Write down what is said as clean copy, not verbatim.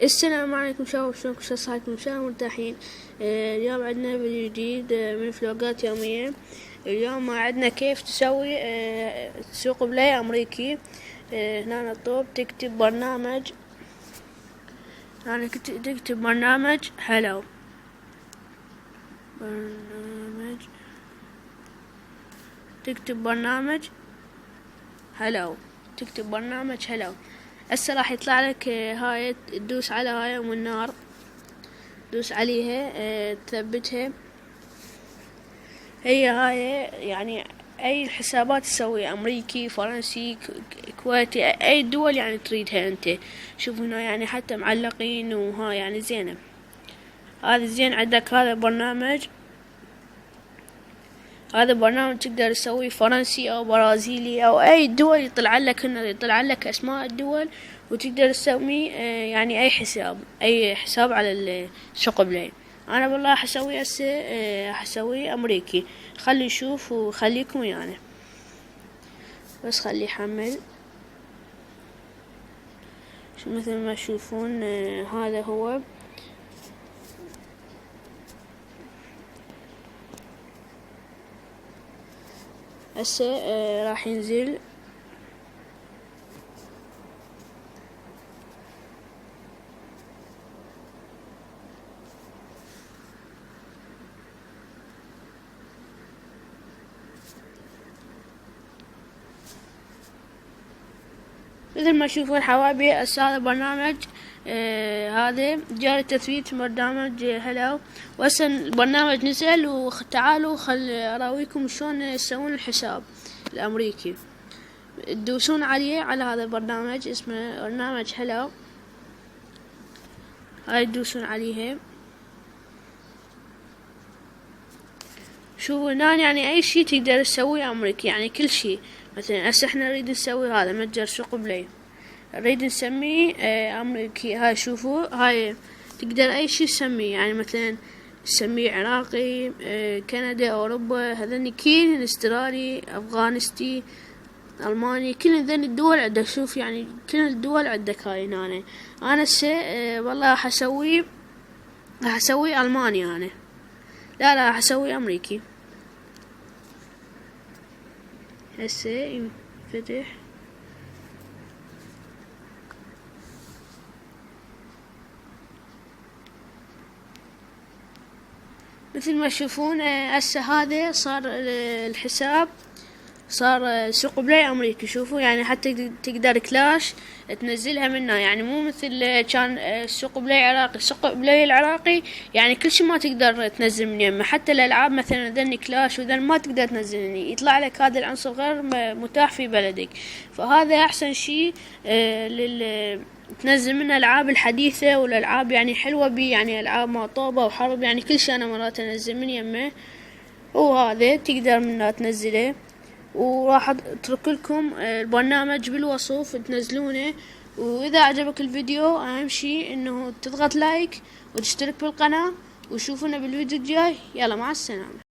السلام عليكم شباب، شلونكم؟ شو صحتكم؟ ان شاء الله مرتاحين. اليوم عندنا فيديو جديد من فلوقات يومية. اليوم عندنا كيف تسوي سوق بلاي امريكي. هنا الطوب تكتب برنامج، تكتب برنامج هلو، تكتب برنامج هلو. هسه راح يطلع لك هاي، تدوس على هاي ام النار، دوس عليها تثبتها. هي هاي يعني اي حسابات تسوي، امريكي، فرنسي، كويتي، اي دول يعني تريدها انت. شوف هنا يعني حتى معلقين وهاي يعني زينة. هذا زين. عندك هذا برنامج تقدر تسوي فرنسي او برازيلي او اي دول، يطلع لك اسماء الدول، وتقدر تسمي يعني اي حساب على السوق بلاي. انا والله حسوي هسه حسوي امريكي. خلي نشوف وخليكم يعني، بس خلي يحمل. مثل ما تشوفون هذا هو. هسه راح ينزل. مثل ما تشوفون حبايبي، هذا برنامج هذا جاري تثبيت برنامج هلو. وهسه البرنامج نزل، وتعالوا خل اراويكم شلون تسوون الحساب الامريكي. تدوسون عليه، على هذا البرنامج اسمه برنامج هلو. هاي تدوسون عليها. شوفوا هنا يعني اي شي تقدر تسويه امريكي، يعني كل شي. مثلا هسه احنا نريد نسوي هذا متجر سوق بلاي، نريد نسميه امريكي. هاي شوفوا، هاي تقدر اي شي تسميه، يعني مثلا تسميه عراقي، كندا، اوروبا، هذني كل استرالي، افغانستي، الماني، كل هذني الدول عندك. شوف يعني كل الدول عندك. هاي هنا انا هسه والله حسوي الماني. انا لا حسوي امريكي. هسه ينفتح. مثل ما تشوفون هسه هذا صار الحساب، صار سوق بلاي امريكي. شوفوا يعني حتى تقدر كلاش تنزلها منه، يعني مو مثل كان سوق بلاي عراقي. سوق بلاي العراقي يعني كل شيء ما تقدر تنزل من يمه، حتى الالعاب مثلا ذني كلاش وذن ما تقدر تنزل، يطلع لك هذا العنصر غير متاح في بلدك. فهذا احسن شيء تنزل منه الالعاب الحديثه، والالعاب يعني حلوه بي، يعني العاب مطوبه وحرب، يعني كل شيء انا مرات انزل من يمه. وهذا تقدر منه تنزله، وراح اترك لكم البرنامج بالوصف تنزلونه. واذا عجبك الفيديو اهم شي انه تضغط لايك وتشترك بالقناة، وشوفونا بالفيديو الجاي. يلا مع السلامة.